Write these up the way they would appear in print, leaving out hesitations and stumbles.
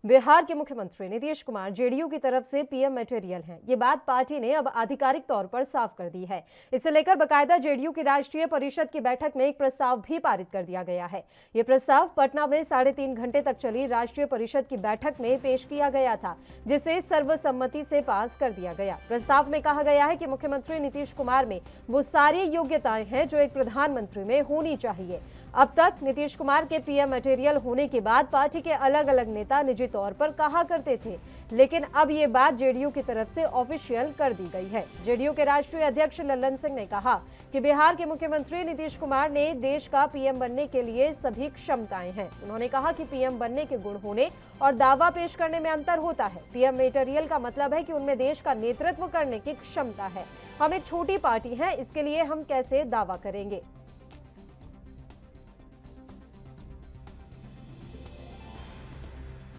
बिहार के मुख्यमंत्री नीतीश कुमार जेडीयू की तरफ से पीएम मटेरियल हैं। ये बात पार्टी ने अब आधिकारिक तौर पर साफ कर दी है। इसे लेकर बकायदा जेडीयू की राष्ट्रीय परिषद की बैठक में एक प्रस्ताव भी पारित कर दिया गया है। ये प्रस्ताव पटना में 3.5 घंटे तक चली राष्ट्रीय परिषद की बैठक में पेश किया गया था, जिसे सर्वसम्मति से पास कर दिया गया। प्रस्ताव में कहा गया है कि मुख्यमंत्री नीतीश कुमार में वो सारी योग्यताएं हैं जो एक प्रधानमंत्री में होनी चाहिए। अब तक नीतीश कुमार के पीएम मटेरियल होने के बाद पार्टी के अलग अलग नेता निजी तौर पर कहा करते थे, लेकिन अब ये बात जेडीयू की तरफ से ऑफिशियल कर दी गई है। जेडीयू के राष्ट्रीय अध्यक्ष लल्लन सिंह ने कहा कि बिहार के मुख्यमंत्री नीतीश कुमार ने देश का पीएम बनने के लिए सभी क्षमताएं हैं। उन्होंने कहा कि पीएम बनने के गुण होने और दावा पेश करने में अंतर होता है। पीएम मटेरियल का मतलब है कि उनमें देश का नेतृत्व करने की क्षमता है। हम एक छोटी पार्टी है, इसके लिए हम कैसे दावा करेंगे।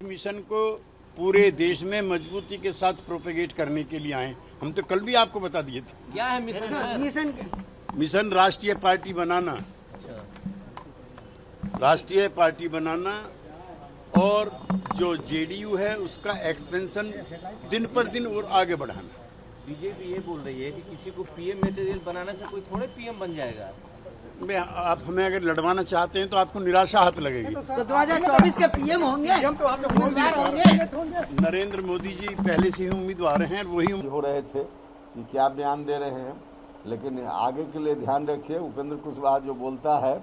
मिशन को पूरे देश में मजबूती के साथ प्रोपेगेट करने के लिए आए। हम तो कल भी आपको बता दिए थे। क्या है मिशन? मिशन राष्ट्रीय पार्टी बनाना, राष्ट्रीय पार्टी बनाना और जो जेडीयू है उसका एक्सपेंशन दिन पर दिन और आगे बढ़ाना। बीजेपी ये बोल रही है कि किसी को पीएम मटेरियल बनाने से कोई थोड़े पीएम बन जाएगा। आप हमें अगर लड़वाना चाहते हैं तो आपको निराशा हाथ लगेगी। तो 2024 के पीएम होंगे, उम्मीदवार होंगे। नरेंद्र मोदी जी पहले से ही उम्मीदवार हैं, वही हो रहे थे कि क्या बयान दे रहे हैं, लेकिन आगे के लिए ध्यान रखिए। उपेंद्र कुशवाहा जो बोलता है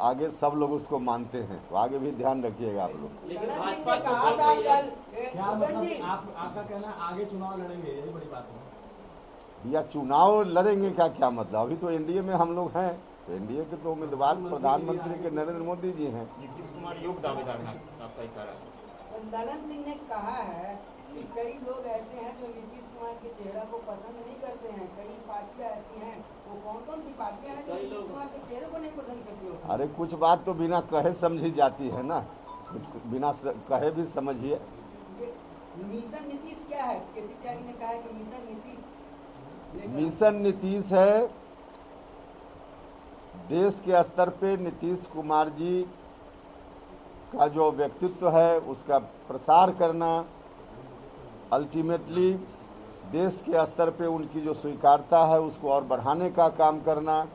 आगे सब लोग उसको मानते हैं, तो आगे भी ध्यान रखिएगा आप लोग। लेकिन भाजपा आपका कहना आगे चुनाव लड़ेंगे, यही बड़ी बात है। या चुनाव लड़ेंगे क्या मतलब? अभी तो एनडीए में हम लोग हैं, तो एनडीए के तो उम्मीदवार प्रधानमंत्री के नरेंद्र मोदी जी हैं। नीतीश कुमार योग दावेदार हैं, आपका इशारा है। ललन सिंह ने कहा है कि कई लोग ऐसे हैं जो नीतीश कुमार के चेहरा को पसंद नहीं करते हैं। कई पार्टियां ऐसी हैं, वो कौन सी पार्टियां हैं जो नीतीश कुमार के चेहरे को नहीं पसंद करती होती? अरे कुछ बात तो बिना कहे समझी जाती है ना, बिना कहे भी समझिए। मिशन नीतीश क्या है? केसी त्यागी ने कहा है कि मिशन नीतीश है, देश के स्तर पे नीतीश कुमार जी का जो व्यक्तित्व है उसका प्रसार करना, अल्टीमेटली देश के स्तर पे उनकी जो स्वीकार्यता है उसको और बढ़ाने का काम करना,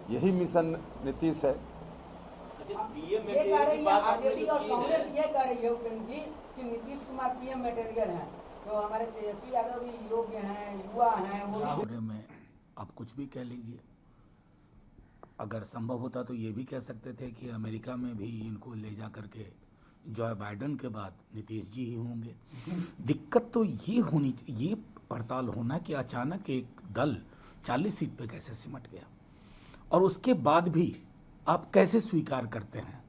यही मिशन नीतीश है। ये कह रही है आरजेडी और कांग्रेस, ये कह रही है उपेंद्र जी कि नीतीश कुमार पीएम मटेरियल हैं, तो हमारे तेजस्वी यादव भी योग्य हैं, युवा हैं। वो में आप कुछ भी कह लीजिए। अगर संभव होता तो ये भी कह सकते थे कि अमेरिका में भी इनको ले जा करके जो बाइडेन के बाद नीतीश जी ही होंगे। दिक्कत तो ये पड़ताल होना कि अचानक एक दल 40 सीट पे कैसे सिमट गया और उसके बाद भी आप कैसे स्वीकार करते हैं।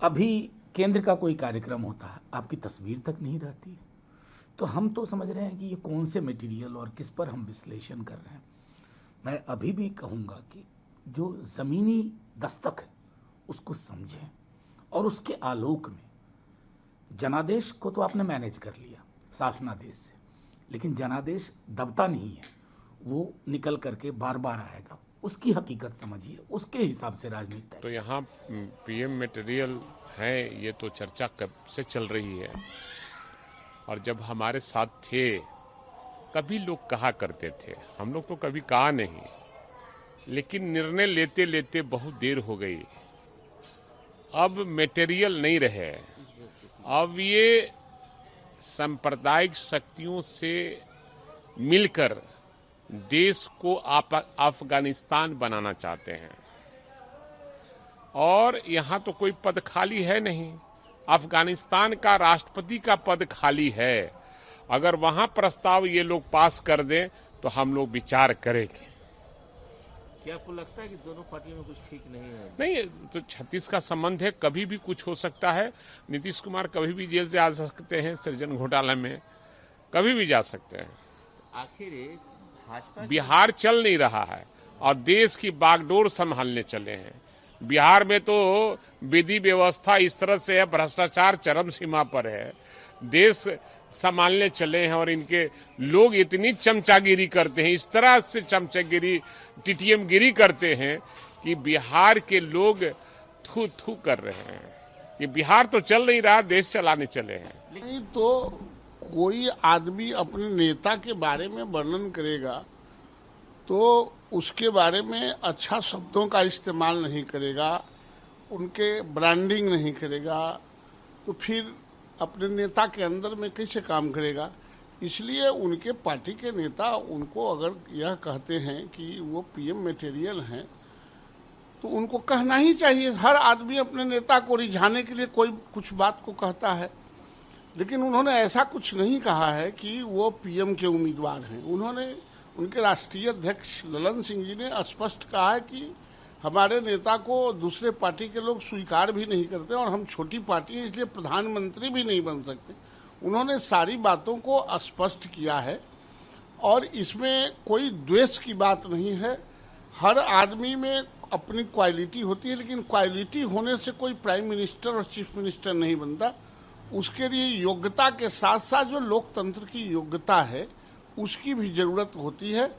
अभी केंद्र का कोई कार्यक्रम होता है, आपकी तस्वीर तक नहीं रहती है, तो हम तो समझ रहे हैं कि ये कौन से मटेरियल और किस पर हम विश्लेषण कर रहे हैं। मैं अभी भी कहूँगा कि जो ज़मीनी दस्तक है उसको समझें और उसके आलोक में जनादेश को तो आपने मैनेज कर लिया शासनादेश से, लेकिन जनादेश दबता नहीं है, वो निकल करके बार बार आएगा। उसकी हकीकत समझिए, उसके हिसाब से राजनीति। तो यहाँ पीएम मटेरियल है, ये तो चर्चा कब से चल रही है और जब हमारे साथ थे तभी लोग कहा करते थे। हम लोग तो कभी कहा नहीं, लेकिन निर्णय लेते लेते बहुत देर हो गई। अब मटेरियल नहीं रहे, अब ये सांप्रदायिक शक्तियों से मिलकर देश को अफगानिस्तान बनाना चाहते हैं और यहाँ तो कोई पद खाली है नहीं। अफगानिस्तान का राष्ट्रपति का पद खाली है। अगर वहां प्रस्ताव ये लोग पास कर दें तो हम लोग विचार करेंगे। क्या आपको लगता है कि दोनों पार्टियों में कुछ ठीक नहीं है? नहीं, तो 36 का संबंध है, कभी भी कुछ हो सकता है। नीतीश कुमार कभी भी जेल से आ सकते हैं, सृजन घोटाला में कभी भी जा सकते हैं। आखिर भाजपा बिहार चल नहीं रहा है और देश की बागडोर संभालने चले हैं। बिहार में तो विधि व्यवस्था इस तरह से है, भ्रष्टाचार चरम सीमा पर है, देश संभालने चले हैं और इनके लोग इतनी चमचागिरी करते हैं, इस तरह से चमचागिरी टीटीएम गिरी करते हैं कि बिहार के लोग थू थू कर रहे हैं। कि बिहार तो चल नहीं रहा, देश चलाने चले हैं। नहीं तो कोई आदमी अपने नेता के बारे में वर्णन करेगा तो उसके बारे में अच्छा शब्दों का इस्तेमाल नहीं करेगा, उनके ब्रांडिंग नहीं करेगा, तो फिर अपने नेता के अंदर में कैसे काम करेगा। इसलिए उनके पार्टी के नेता उनको अगर यह कहते हैं कि वो पीएम मटेरियल हैं तो उनको कहना ही चाहिए। हर आदमी अपने नेता को रिझाने के लिए कोई कुछ बात को कहता है, लेकिन उन्होंने ऐसा कुछ नहीं कहा है कि वो पीएम के उम्मीदवार हैं। उन्होंने, उनके राष्ट्रीय अध्यक्ष ललन सिंह जी ने स्पष्ट कहा है कि हमारे नेता को दूसरे पार्टी के लोग स्वीकार भी नहीं करते और हम छोटी पार्टी हैं इसलिए प्रधानमंत्री भी नहीं बन सकते। उन्होंने सारी बातों को स्पष्ट किया है और इसमें कोई द्वेष की बात नहीं है। हर आदमी में अपनी क्वालिटी होती है, लेकिन क्वालिटी होने से कोई प्राइम मिनिस्टर और चीफ मिनिस्टर नहीं बनता। उसके लिए योग्यता के साथ साथ जो लोकतंत्र की योग्यता है उसकी भी जरूरत होती है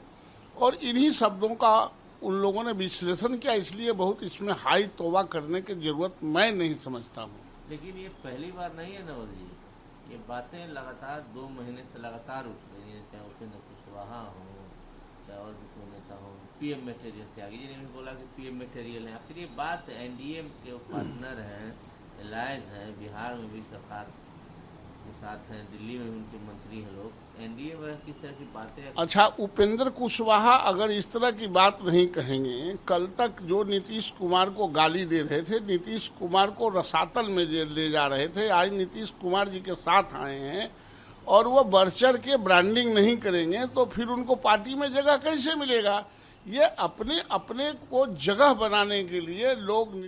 और इन्हीं शब्दों का उन लोगों ने विश्लेषण किया, इसलिए बहुत इसमें हाई तौबा करने की जरूरत मैं नहीं समझता हूँ। लेकिन ये पहली बार नहीं है नवल जी, ये बातें लगातार 2 महीने से लगातार उठ रही है, चाहे उपेंद्र कुशवाहा हो चाहे और भी कोई नेता हो। पीएम मटेरियल त्यागी जी ने भी बोला कि पीएम मटेरियल है। आखिर ये बात एनडीए के पार्टनर हैं, एलायंस हैं, बिहार में भी सरकार के साथ हैं, दिल्ली में भी उनके मंत्री हैं लोग, एनडीए में किस तरह की बातें। अच्छा, उपेंद्र कुशवाहा अगर इस तरह की बात नहीं कहेंगे, कल तक जो नीतीश कुमार को गाली दे रहे थे, नीतीश कुमार को रसातल में ले जा रहे थे, आज नीतीश कुमार जी के साथ आए हैं और वो बढ़ चढ़ के ब्रांडिंग नहीं करेंगे तो फिर उनको पार्टी में जगह कैसे मिलेगा। ये अपने अपने को जगह बनाने के लिए लोग।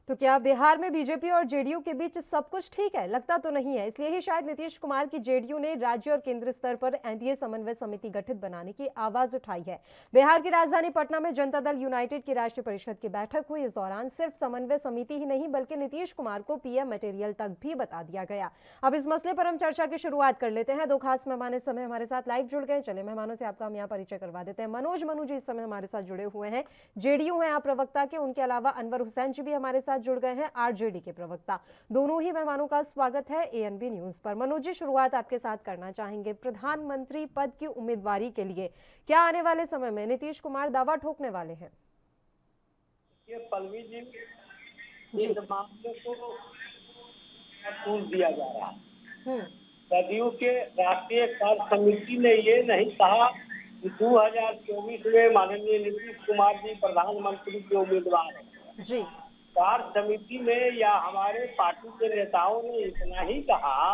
तो क्या बिहार में बीजेपी और जेडीयू के बीच सब कुछ ठीक है? लगता तो नहीं है। इसलिए ही शायद नीतीश कुमार की जेडीयू ने राज्य और केंद्र स्तर पर एनडीए समन्वय समिति गठित बनाने की आवाज उठाई है। बिहार की राजधानी पटना में जनता दल यूनाइटेड की राष्ट्रीय परिषद की बैठक हुई। इस दौरान सिर्फ समन्वय समिति ही नहीं बल्कि नीतीश कुमार को पीएम मटेरियल तक भी बता दिया गया। अब इस मसले पर हम चर्चा की शुरुआत कर लेते हैं। 2 खास मेहमान इस समय हमारे साथ लाइव जुड़ गए। चले मेहमानों से आपका हम यहाँ परिचय करवा देते हैं। मनु जी इस समय हमारे साथ जुड़े हुए हैं, जेडीयू हैं आप प्रवक्ता के। उनके अलावा अनवर हुसैन जी भी हमारे साथ जुड़ गए हैं, आरजेडी के प्रवक्ता। दोनों ही मेहमानों का स्वागत है एएनबी न्यूज पर। मनोज जी, शुरुआत आपके साथ करना चाहेंगे। प्रधानमंत्री पद की उम्मीदवारी के लिए क्या आने वाले समय में नीतीश कुमार दावा ठोकने वाले हैं? ये पल्लवी जी, इस मामले को पूछ दिया जा रहा है। जदयू के राष्ट्रीय कार्य समिति ने ये नहीं कहा कि 2024 में माननीय नीतीश कुमार जी प्रधानमंत्री के उम्मीदवार हैं जी। कार्य समिति में या हमारे पार्टी के नेताओं ने इतना ही कहा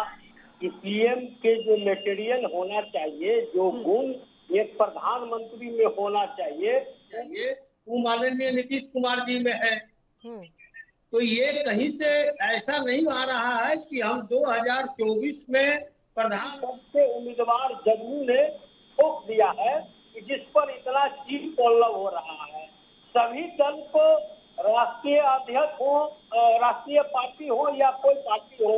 कि पीएम के जो मटेरियल होना चाहिए, जो गुण एक प्रधानमंत्री में होना चाहिए, वो माननीय नीतीश कुमार जी में है। तो ये कहीं से ऐसा नहीं आ रहा है कि हम 2024 में प्रधानमंत्री के उम्मीदवार जदयू ने ठोक दिया है, जिस पर इतना चील पल्लव हो रहा है। सभी दल को, राष्ट्रीय अध्यक्ष हो, राष्ट्रीय पार्टी हो या कोई पार्टी हो,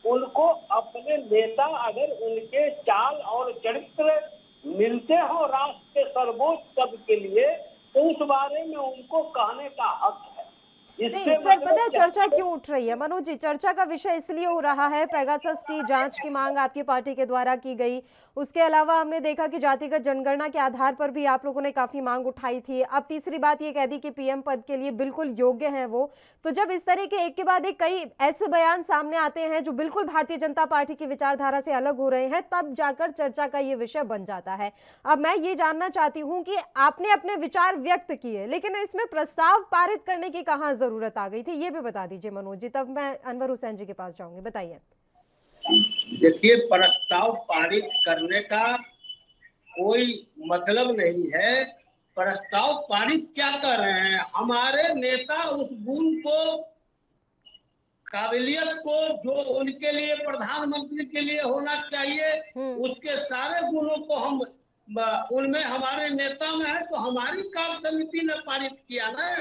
उनको अपने नेता अगर उनके चाल और चरित्र मिलते हो राष्ट्र के सर्वोच्च पद के लिए, तो उस बारे में उनको कहने का हक है। नहीं सर, पता है चर्चा क्यों उठ रही है मनोज जी? चर्चा का विषय इसलिए हो रहा है, पेगासस की जांच की मांग आपकी पार्टी के द्वारा की गई। उसके अलावा हमने देखा कि जातिगत जनगणना के आधार पर भी आप लोगों ने काफी मांग उठाई थी। अब तीसरी बात ये कह दी कि पीएम पद के लिए बिल्कुल योग्य हैं वो। तो जब इस तरह के एक के बाद एक कई ऐसे बयान सामने आते हैं जो बिल्कुल भारतीय जनता पार्टी की विचारधारा से अलग हो रहे हैं, तब जाकर चर्चा का ये विषय बन जाता है। अब मैं ये जानना चाहती हूँ कि आपने अपने विचार व्यक्त किए, लेकिन इसमें प्रस्ताव पारित करने की कहाँ जरूरत आ गई थी, ये भी बता दीजिए मनोज जी। तब मैं अनवर हुसैन जी के पास जाऊंगी, बताइए। देखिए, प्रस्ताव पारित करने का कोई मतलब नहीं है। प्रस्ताव पारित क्या कर रहे हैं? हमारे नेता उस गुण को, काबिलियत को, जो उनके लिए प्रधानमंत्री के लिए होना चाहिए, उसके सारे गुणों को हम उनमें हमारे नेता में है, तो हमारी कार्य समिति ने पारित किया ना।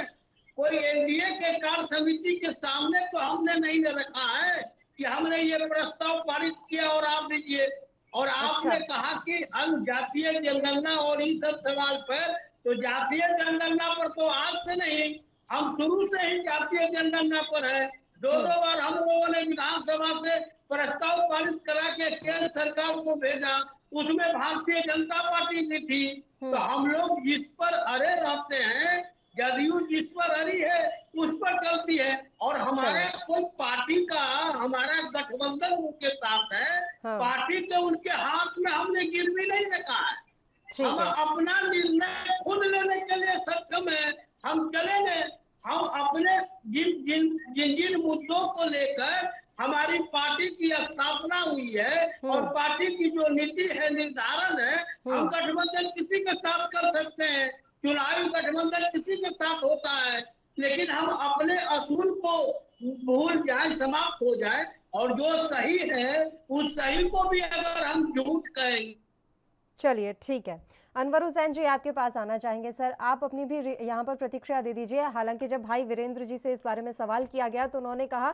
कोई एनडीए के कार्य समिति के सामने तो हमने नहीं रखा है कि हमने ये प्रस्ताव पारित किया और आप दीजिए। और आपने कहा कि हम जातीय जनगणना और इन सब सवाल पर, तो जातीय जनगणना पर तो आज से नहीं, हम शुरू से ही जातीय जनगणना पर है। दो बार हम लोगों ने विधानसभा से प्रस्ताव पारित करा के केंद्र सरकार को भेजा, उसमें भारतीय जनता पार्टी भी थी। तो हम लोग जिस पर अड़े रहते हैं, जदयू जिस पर अड़ी है उस पर चलती है। और हमारा कोई पार्टी का हमारा गठबंधन उनके साथ है, पार्टी के उनके हाथ में हमने गिरवी नहीं रखा है। हम अपना निर्णय खुद लेने के लिए सक्षम है, हम चलेंगे। हम अपने जिन मुद्दों को लेकर हमारी पार्टी की स्थापना हुई है और पार्टी की जो नीति है, निर्धारण है, हम गठबंधन किसी के साथ कर सकते हैं, चुनावी गठबंधन किसी के साथ होता है, लेकिन हम अपने असूल को भूल जाए, समाप्त हो जाए, और जो सही है उस सही को भी अगर हम झूठ कहेंगे। चलिए ठीक है, अनवर हुसैन जी आपके पास आना चाहेंगे। सर, आप अपनी भी यहाँ पर प्रतिक्रिया दे दीजिए। हालांकि जब भाई वीरेंद्र जी से इस बारे में सवाल किया गया तो उन्होंने कहा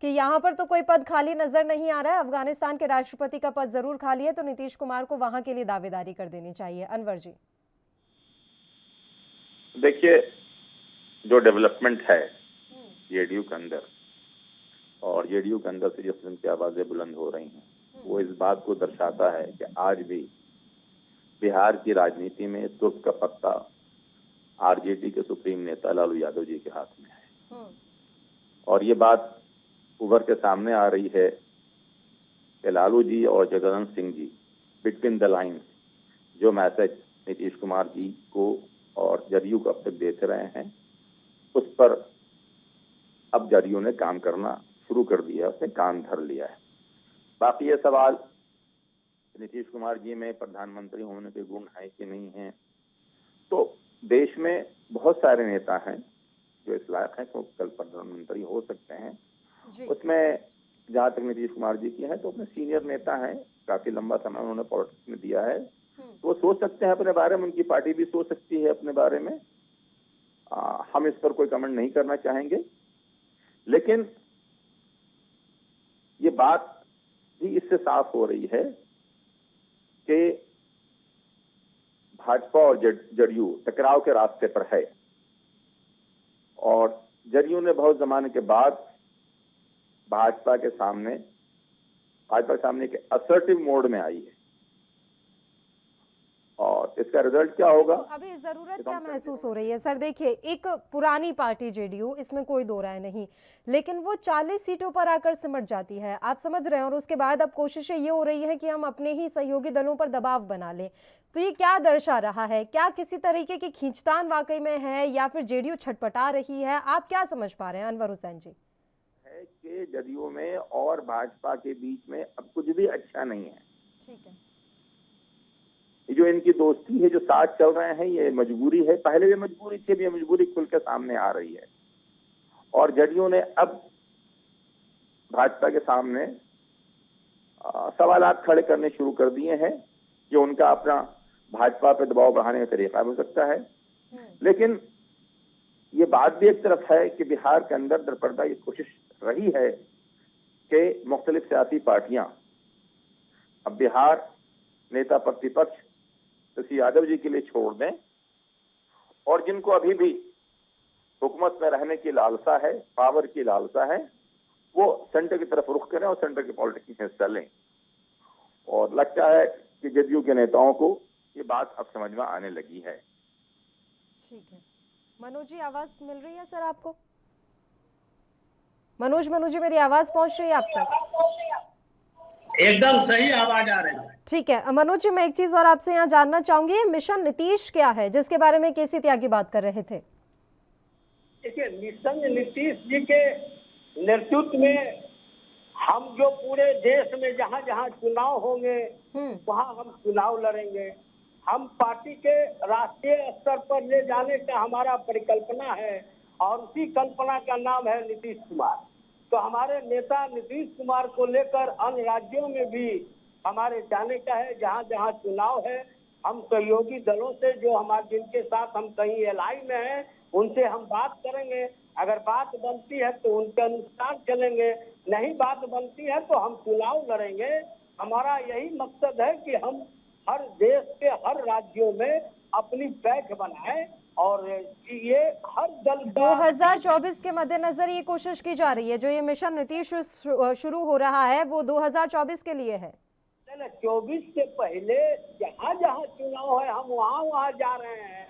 कि यहाँ पर तो कोई पद खाली नजर नहीं आ रहा है, अफगानिस्तान के राष्ट्रपति का पद जरूर खाली है, तो नीतीश कुमार को वहां के लिए दावेदारी कर देनी चाहिए। अनवर जी, देखिए, जो डेवलपमेंट है जेडीयू के अंदर, और जेडीयू के अंदर से जिस किस्म की आवाजें बुलंद हो रही हैं, वो इस बात को दर्शाता है कि आज भी बिहार की राजनीति में तुर्क का पत्ता आरजेडी के सुप्रीम नेता लालू यादव जी के हाथ में है। और ये बात उभर के सामने आ रही है कि लालू जी और जगदम्ब Singh ji between the lines जो मैसेज नीतीश कुमार जी को और जदयू को अब तक देते रहे हैं, उस पर अब जदयू ने काम करना शुरू कर दिया, उसने कान धर लिया है। बाकी ये सवाल नीतीश कुमार जी में प्रधानमंत्री होने के गुण है कि नहीं है, तो देश में बहुत सारे नेता हैं जो इस लायक हैं तो कल प्रधानमंत्री हो सकते हैं। उसमें जहाँ तक नीतीश कुमार जी की है तो अपने सीनियर नेता हैं, काफी लंबा समय उन्होंने पॉलिटिक्स में दिया है, तो वो सोच सकते हैं अपने बारे में, उनकी पार्टी भी सोच सकती है अपने बारे में। हम इस पर कोई कमेंट नहीं करना चाहेंगे, लेकिन ये बात भी इससे साफ हो रही है कि भाजपा और जदयू टकराव के रास्ते पर है, और जदयू ने बहुत जमाने के बाद भाजपा के सामने एक असर्टिव मोड में आई है, और इसका रिजल्ट क्या होगा? तो अभी जरूरत क्या महसूस हो रही है? सर देखिए, एक पुरानी पार्टी जेडीयू, इसमें कोई दो राय नहीं, लेकिन वो 40 सीटों पर आकर सिमट जाती है, आप समझ रहे हैं, और उसके बाद अब कोशिशें ये हो रही है कि हम अपने ही सहयोगी दलों पर दबाव बना लें। तो ये क्या दर्शा रहा है? क्या किसी तरीके की खींचतान वाकई में है, या फिर जेडीयू छटपटा रही है? आप क्या समझ पा रहे हैं अनवर हुसैन जी? है कि जदयू में और भाजपा के बीच में अब कुछ भी अच्छा नहीं है। ठीक है, जो इनकी दोस्ती है, जो साथ चल रहे हैं, ये मजबूरी है, पहले भी मजबूरी थी, ये मजबूरी खुल के सामने आ रही है। और जदयू ने अब भाजपा के सामने सवालात खड़े करने शुरू कर दिए हैं कि उनका अपना भाजपा पे दबाव बढ़ाने का तरीका हो सकता है। लेकिन ये बात भी एक तरफ है कि बिहार के अंदर दरपर्दा ये कोशिश रही है कि मुख्तलिफ सियासी पार्टियां अब बिहार नेता प्रतिपक्ष शशि यादव जी के लिए छोड़ दें, और जिनको अभी भी हुकूमत में रहने की लालसा है, पावर की लालसा है, वो सेंटर की तरफ रुख करें और सेंटर की पॉलिटिक्स में हिस्सा लें। और लगता है कि जदयू के नेताओं को ये बात अब समझ में आने लगी है। ठीक है, मनोज जी आवाज मिल रही है सर आपको? मनोज जी मेरी आवाज पहुंच रही है आप तक? एकदम सही आवाज आ रही है। ठीक है मनोज जी, मैं एक चीज और आपसे यहाँ जानना चाहूंगी, मिशन नीतीश क्या है जिसके बारे में केसी त्यागी बात कर रहे थे? देखिए, मिशन नीतीश जी के नेतृत्व में हम जो पूरे देश में जहाँ जहाँ चुनाव होंगे वहाँ हम चुनाव लड़ेंगे। हम पार्टी के राष्ट्रीय स्तर पर ले जाने का हमारा परिकल्पना है, और उसी कल्पना का नाम है नीतीश कुमार। तो हमारे नेता नीतीश कुमार को लेकर अन्य राज्यों में भी हमारे जाने का है, जहाँ जहाँ चुनाव है। हम सहयोगी दलों से जो हमारे जिनके साथ हम कहीं एलआई में हैं, उनसे हम बात करेंगे। अगर बात बनती है तो उनके अनुसार चलेंगे, नहीं बात बनती है तो हम चुनाव लड़ेंगे। हमारा यही मकसद है कि हम हर देश के हर राज्यों में अपनी पैठ बनाएं और ये हर दल का 2024 के मद्देनजर ये कोशिश की जा रही है, जो ये मिशन नीतीश शुरू हो रहा है वो 2024 के लिए है। 24 से पहले जहाँ जहाँ चुनाव है हम वहाँ जा रहे हैं।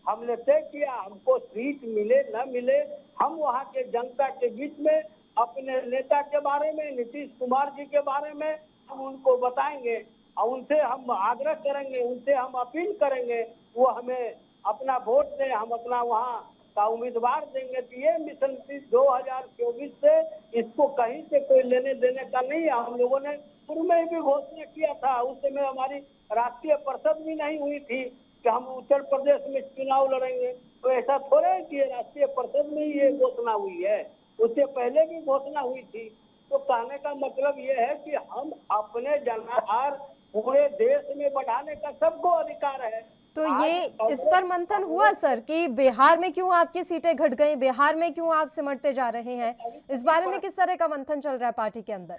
हमने तय किया, हमको सीट मिले न मिले, हम वहाँ के जनता के बीच में अपने नेता के बारे में, नीतीश कुमार जी के बारे में हम उनको बताएंगे और उनसे हम आग्रह करेंगे, उनसे हम अपील करेंगे, वो हमें अपना वोट दें, हम अपना वहाँ का उम्मीदवार देंगे। तो ये मिशन 2024 से इसको कहीं से कोई लेने देने का नहीं है। हम लोगों ने पूर्व में भी घोषणा किया था, उस समय हमारी राष्ट्रीय परिषद भी नहीं हुई थी कि हम उत्तर प्रदेश में चुनाव लड़ेंगे। तो ऐसा थोड़ा है कि राष्ट्रीय परिषद में ये घोषणा हुई है, उससे पहले भी घोषणा हुई थी। तो कहने का मतलब ये है कि हम अपने जनाधार पूरे देश में बढ़ाने का सबको अधिकार है। तो ये इस पर मंथन हुआ सर कि बिहार में क्यों आपकी सीटें घट गई, बिहार में क्यों आप सिमटते जा रहे हैं, इस बारे में किस तरह का मंथन चल रहा है पार्टी के अंदर?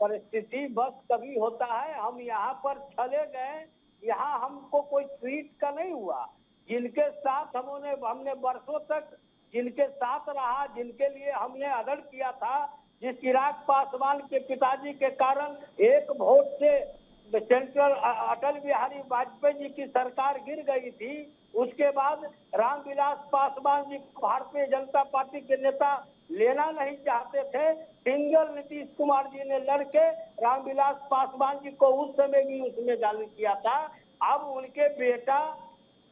परिस्थिति बस कभी होता है, हम यहाँ पर चले गए, यहाँ हमको कोई सीट का नहीं हुआ। जिनके साथ हमने वर्षों तक जिनके साथ रहा, जिनके लिए हमने आदर किया था, जिस चिराग पासवान के पिताजी के कारण एक वोट से सेंट्रल अटल बिहारी वाजपेयी जी की सरकार गिर गई थी, उसके बाद रामविलास पासवान जी भारतीय जनता पार्टी के नेता लेना नहीं चाहते थे। सिंगल नीतीश कुमार जी ने लड़के रामविलास पासवान जी को उस समय भी उसमें डाल किया था। अब उनके बेटा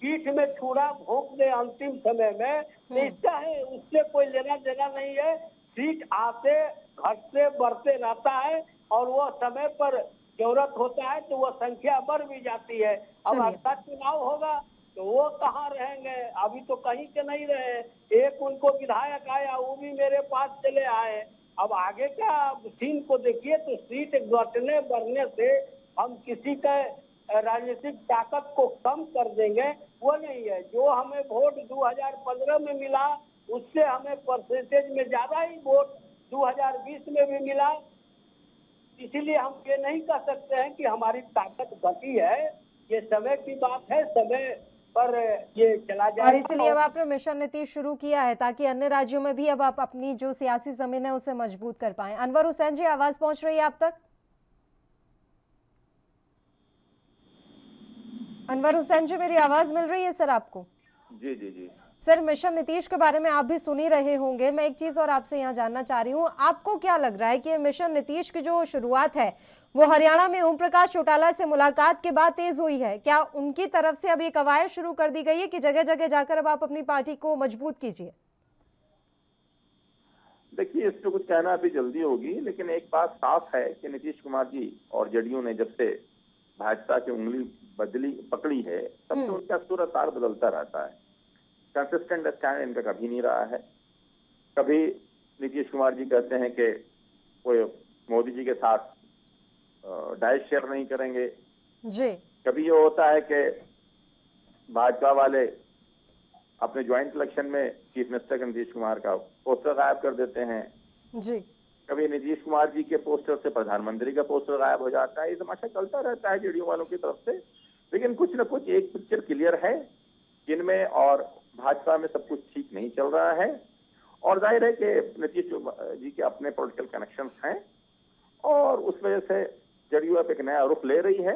पीठ में छुरा भोंक दे अंतिम समय में, निश्चय है उससे कोई लेना देना नहीं है। सीट आते घटते बढ़ते रहता है और वो समय पर जरूरत होता है तो वो संख्या बढ़ भी जाती है। अब अगला चुनाव होगा तो वो कहाँ रहेंगे, अभी तो कहीं के नहीं रहे। एक उनको विधायक आया, वो भी मेरे पास चले आए। अब आगे का सीन को देखिए तो सीट घटने बढ़ने से हम किसी का राजनीतिक ताकत को कम कर देंगे, वो नहीं है। जो हमें वोट 2015 में मिला उससे हमें परसेंटेज में ज्यादा ही वोट 2020 में भी मिला। इसीलिए हम ये नहीं कह सकते हैं कि हमारी ताकत घटी है, ये समय की बात है, समय पर ये चला जाएगा। और इसलिए अब आपने मिशन नीतीश शुरू किया है ताकि अन्य राज्यों में भी अब आप अपनी जो सियासी जमीन है उसे मजबूत कर पाएं। अनवर हुसैन जी, आवाज पहुंच रही है आप तक? अनवर हुसैन जी, मेरी आवाज मिल रही है सर आपको? जी जी जी सर, मिशन नीतीश के बारे में आप भी सुन ही रहे होंगे। मैं एक चीज और आपसे यहाँ जानना चाह रही हूँ, आपको क्या लग रहा है कि मिशन नीतीश की जो शुरुआत है वो हरियाणा में ओम प्रकाश चौटाला से मुलाकात के बाद तेज हुई है? क्या उनकी तरफ से अब ये कवायद शुरू कर दी गई है कि जगह जगह जाकर अब आप अपनी पार्टी को मजबूत कीजिए? देखिए, इस पर कुछ कहना अभी जल्दी होगी, लेकिन एक बात साफ है कि नीतीश कुमार जी और जेडीयू ने जब से भाजपा की उंगली पकड़ी है तब से उनका सूरत तार बदलता रहता है। कंसिस्टेंट स्टैंड इनका कभी नहीं रहा है। कभी नीतीश कुमार जी कहते हैं कि वो मोदी जी के साथ डाइट शेयर नहीं करेंगे जी। कभी ये होता है कि भाजपा वाले अपने ज्वाइंट इलेक्शन में चीफ मिनिस्टर के नीतीश कुमार का पोस्टर गायब कर देते हैं जी। कभी नीतीश कुमार जी के पोस्टर से प्रधानमंत्री का पोस्टर गायब हो जाता है। ये तमाशा चलता रहता है जेडीयू वालों की तरफ से, लेकिन कुछ न कुछ एक पिक्चर क्लियर है जिनमें और भाजपा में सब कुछ ठीक नहीं चल रहा है। और जाहिर है कि नीतीश जी के अपने पॉलिटिकल कनेक्शंस हैं और उस वजह से जेडीयू अब एक नया रुख ले रही है।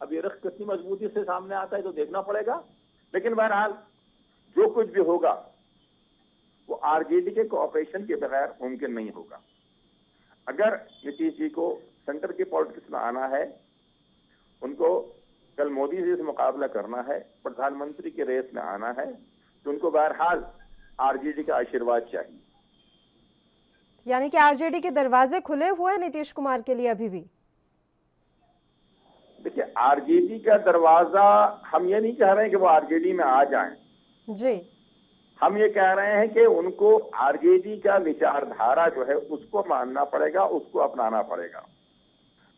अब ये रुख कितनी मजबूती से सामने आता है तो देखना पड़ेगा, लेकिन बहरहाल जो कुछ भी होगा वो आरजेडी के कोऑपरेशन के बगैर मुमकिन नहीं होगा। अगर नीतीश जी को सेंटर की पॉलिटिक्स में आना है, उनको कल मोदी जी से मुकाबला करना है, प्रधानमंत्री के रेस में आना है, तो उनको बहरहाल आरजेडी का आशीर्वाद चाहिए। यानी कि आरजेडी के दरवाजे खुले हुए हैं नीतीश कुमार के लिए अभी भी? देखिए, आरजेडी का दरवाजा, हम ये नहीं कह रहे हैं कि वो आरजेडी में आ जाएं जी। हम ये कह रहे हैं कि उनको आरजेडी का विचारधारा जो है उसको मानना पड़ेगा, उसको अपनाना पड़ेगा।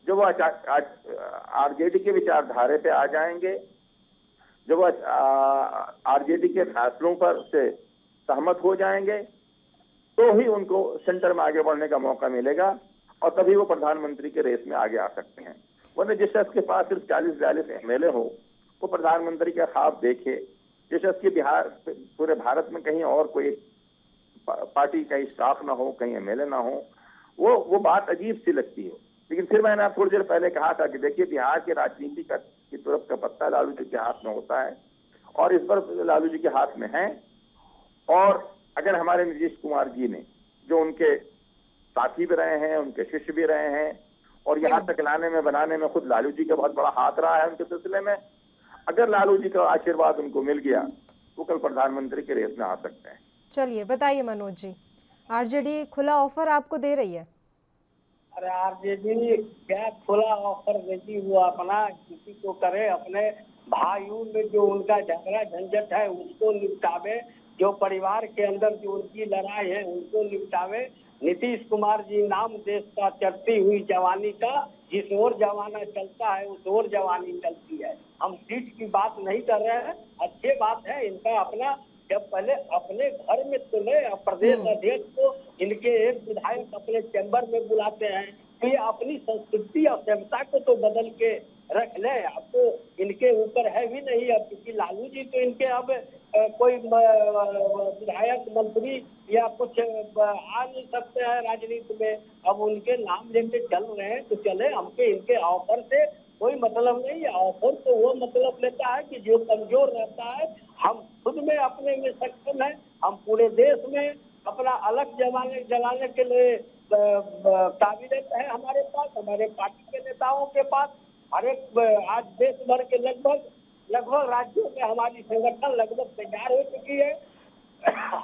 जब वो आरजेडी के विचारधारे पे आ जाएंगे, जब वो आरजेडी के फैसलों पर से सहमत हो जाएंगे, तो ही उनको सेंटर में आगे बढ़ने का मौका मिलेगा और तभी वो प्रधानमंत्री के रेस में आगे आ सकते हैं। वरना जिस शख्स के पास सिर्फ 40-42 MLA हो, वो प्रधानमंत्री का ख्वाब देखे शेषस के बिहार पूरे भारत में कहीं और कोई पार्टी कहीं स्टाफ ना हो, कहीं एमएलए ना हो, वो बात अजीब सी लगती है। लेकिन फिर मैंने थोड़ी देर पहले कहा था कि देखिए बिहार की राजनीति की तरफ का पत्ता लालू जी के हाथ में होता है और इस पर लालू जी के हाथ में है। और अगर हमारे नीतीश कुमार जी ने, जो उनके साथी भी रहे हैं, उनके शिष्य भी रहे हैं और यहाँ तक लाने में बनाने में खुद लालू जी का बहुत बड़ा हाथ रहा है उनके सिलसिले में, अगर लालू जी का आशीर्वाद उनको मिल गया तो कल प्रधानमंत्री के रेस में आ सकते हैं। चलिए बताइए मनोज जी, आरजेडी खुला ऑफर आपको दे रही है? अरे आरजेडी क्या खुला ऑफर देती, वो अपना किसी को करे, अपने भाइयों में जो उनका झगड़ा झंझट है उसको निपटावे, जो परिवार के अंदर जो उनकी लड़ाई है उनको निपटावे। नीतीश कुमार जी नाम देश का चढ़ती हुई जवानी का, जिस ओर जमाना चलता है उस ओर जवानी चलती है। हम सीट की बात नहीं कर रहे हैं, अच्छी बात है इनका अपना, जब पहले अपने घर में तो ले, प्रदेश अध्यक्ष को इनके एक विधायक अपने चैम्बर में बुलाते हैं, तो ये अपनी संस्कृति और सभ्यता को तो बदल के रख ले। अब तो इनके ऊपर है भी नहीं, अब क्योंकि लालू जी तो इनके अब कोई विधायक मंत्री या कुछ आ नहीं सकते हैं राजनीति में, अब उनके नाम लेके चल रहे हैं तो चले, हमके इनके ऑफर से कोई मतलब नहीं है। ऑफर तो वो मतलब लेता है कि जो कमजोर रहता है, हम खुद में अपने में सक्षम है, हम पूरे देश में अपना अलग जलाने के लिए काबिलियत है हमारे पास, हमारे पार्टी के नेताओं के पास। हर एक आज देश भर के लगभग राज्यों में हमारी संगठन लगभग तैयार हो चुकी है,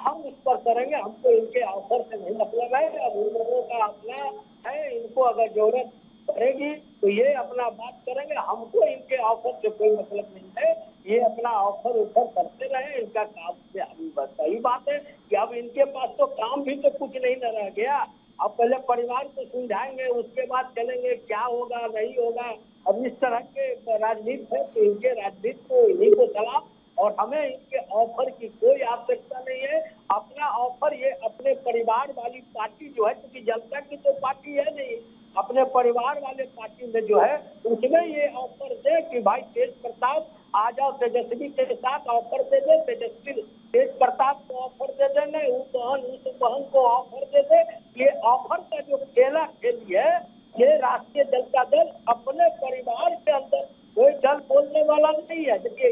हम इस पर करेंगे, हमको इनके ऑफर से नहीं मतलब है। अब उन लोगों का अपना है, इनको अगर जरूरत पड़ेगी तो ये अपना बात करेंगे, हमको इनके ऑफर से कोई मतलब नहीं है। ये अपना ऑफर ऊपर करते रहे, इनका काम से अभी बस सही बात है कि अब इनके पास तो काम भी तो कुछ नहीं न रह गया। अब पहले परिवार को सुलझाएंगे, उसके बाद चलेंगे क्या होगा नहीं होगा। अब इस तरह के राजनीति है तो इनके राजनीति को इन्हीं को चला, और हमें इनके ऑफर की कोई आवश्यकता नहीं है। अपना ऑफर ये अपने परिवार वाली पार्टी जो है, क्योंकि जनता की तो पार्टी है नहीं, अपने परिवार वाले पार्टी में जो है उसमें ये ऑफर दे कि भाई तेज प्रताप आ जाओ, तेजस्वी के साथ ऑफर दे दे, तेज प्रताप को ऑफर दे देंगे, उस बहन को ऑफर दे दे। ये ऑफर का जो खेला खेली है, ये राष्ट्रीय जनता दल अपने परिवार के अंदर कोई दल बोलने वाला नहीं है। देखिए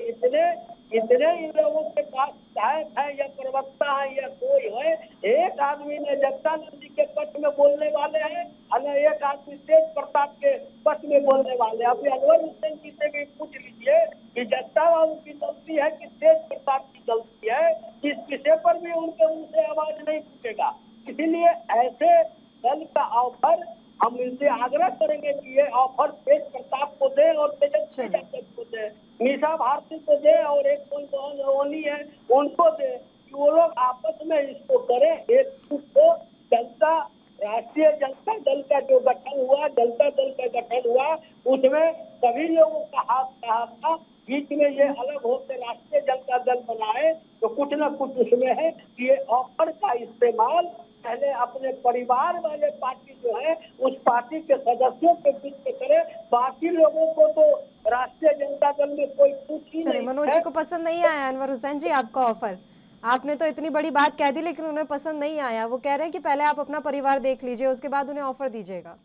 इतने इन लोगों के पास विधायक है या प्रवक्ता है या कोई है, एक आदमी ने जगदानंद जी के पक्ष में बोलने वाले हैं और एक आदमी तेज प्रताप के पक्ष में बोलने वाले हैं। अभी अनवर हुसैन जी से भी पूछ लीजिए कि जगता बाबू की गलती है कि तेज प्रताप की गलती है, इस विषय पर भी उनके मुंह से आवाज नहीं फूटेगा। इसीलिए ऐसे दल का ऑफर हम इनसे आग्रह करेंगे कि ये ऑफर तेज प्रताप को दे और तेजस्वी यादव को दे, मीसा भारती को दे और एक कोई है उनको दे, कि वो लोग आपस में इसको करें। एक को जनता राष्ट्रीय जनता दल का जो गठन हुआ, जनता दल का गठन हुआ, उसमें सभी लोगों का हाथ रहा था, बीच में ये अलग होकर राष्ट्रीय जनता दल बनाए तो कुछ न कुछ उसमें है कि ये ऑफर का इस्तेमाल पहले अपने परिवार वाले पार्टी जो है उस पार्टी के सदस्यों के बीच में करे, बाकी लोगों को तो राष्ट्रीय जनता दल में कोई पूछ ही नहीं। मनोज जी को पसंद नहीं आया अनवर हुसैन जी आपका ऑफर, आपने तो इतनी बड़ी बात कह दी लेकिन उन्हें पसंद नहीं आया। वो कह रहे हैं कि पहले आप अपना परिवार देख लीजिए, उसके बाद उन्हें ऑफर दीजिएगा।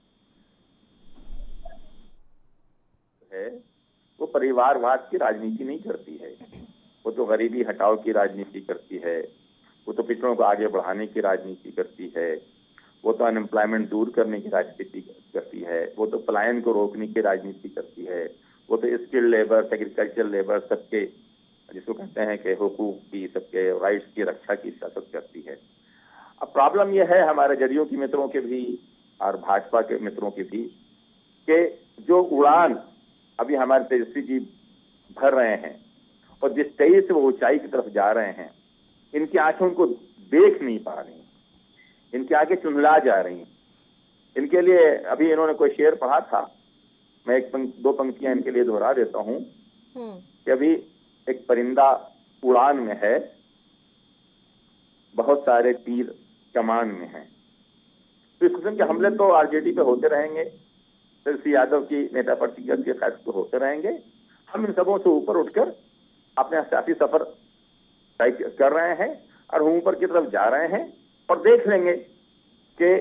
वो परिवारवाद की राजनीति नहीं करती है, वो तो गरीबी हटाओ की राजनीति करती है, वो तो पिछड़ों को आगे बढ़ाने की राजनीति करती है, वो तो अनएम्प्लॉयमेंट दूर करने की राजनीति करती है, वो तो पलायन को रोकने की राजनीति करती है, वो तो स्किल्ड लेबर, एग्रीकल्चर लेबर, सबके जिसको कहते हैं कि हुकूक की, सबके राइट्स की रक्षा की सियासत करती है। अब प्रॉब्लम यह है हमारे जदयू के मित्रों के भी और भाजपा के मित्रों की भी कि जो उड़ान अभी हमारे तेजस्वी जी भर रहे हैं और जिस तेज से वो ऊंचाई की तरफ जा रहे हैं, इनकी आंखें उनको देख नहीं पा रही, इनकी आंखें चुंधला जा रही हैं। इनके लिए अभी इन्होंने कोई शेर पढ़ा था, मैं दो पंक्तियां इनके लिए दोहरा देता हूं कि अभी एक परिंदा उड़ान में है, बहुत सारे तीर कमान में हैं। तो इस किस्म के हमले तो आरजेडी पे होते रहेंगे, तेजस्वी यादव की नेता प्रतिपक्ष के खैर तो होते रहेंगे। हम इन सबों से ऊपर उठकर अपने सियासी सफर तय कर रहे हैं और हम ऊपर की तरफ जा रहे हैं और देख लेंगे कि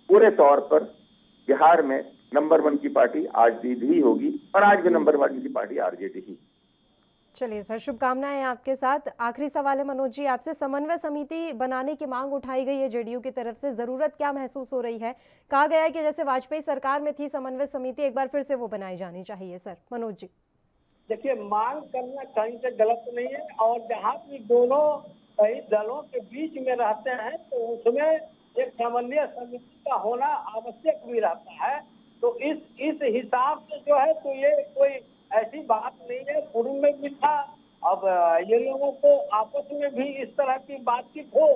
पूरे तौर पर बिहार में नंबर 1 की पार्टी आरजेडी ही होगी और आज भी नंबर 1 की पार्टी आरजेडी ही। चलिए सर, शुभकामनाएं आपके साथ। आखिरी सवाल है मनोज जी आपसे, समन्वय समिति बनाने की मांग उठाई गई है जेडीयू की तरफ से, जरूरत क्या महसूस हो रही है? कहा गया है कि जैसे वाजपेयी सरकार में थी समन्वय समिति, एक बार फिर से वो बनाई जानी चाहिए। सर मनोज जी। देखिए, मांग करना कहीं से गलत नहीं है, और जहाँ भी दोनों कई दलों के बीच में रहते हैं तो उसमें एक समन्वय समिति का होना आवश्यक भी रहता है। तो इस हिसाब से जो है तो ये कोई ऐसी बात नहीं है, पूर्व में भी था। अब ये लोगों को आपस में भी इस तरह की बातचीत हो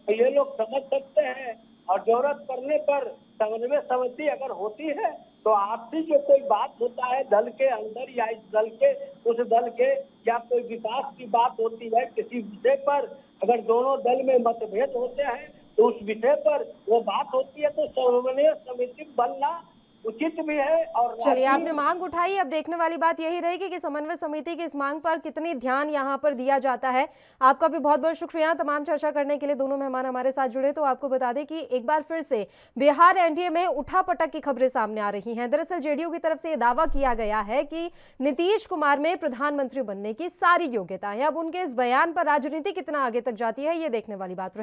तो ये लोग समझ सकते हैं, और जरूरत पड़ने पर समन्वय समिति अगर होती है तो आपसी जो कोई बात होता है दल के अंदर या इस दल के उस दल के, या कोई विकास की बात होती है किसी विषय पर, अगर दोनों दल में मतभेद होते हैं तो उस विषय पर वो बात होती है, तो समन्वय समिति बनना उचित भी है। और चलिए, आपने मांग उठाई, अब देखने वाली बात यही रहेगी कि समन्वय समिति की इस मांग पर कितनी ध्यान यहाँ पर दिया जाता है। आपका भी बहुत बहुत शुक्रिया तमाम चर्चा करने के लिए। दोनों मेहमान हमारे साथ जुड़े। तो आपको बता दें कि एक बार फिर से बिहार एनडीए में उठापटक की खबरें सामने आ रही हैं। दरअसल जेडीयू की तरफ से ये दावा किया गया है कि नीतीश कुमार में प्रधानमंत्री बनने की सारी योग्यता है। अब उनके इस बयान पर राजनीति कितना आगे तक जाती है, ये देखने वाली बात रहेगी।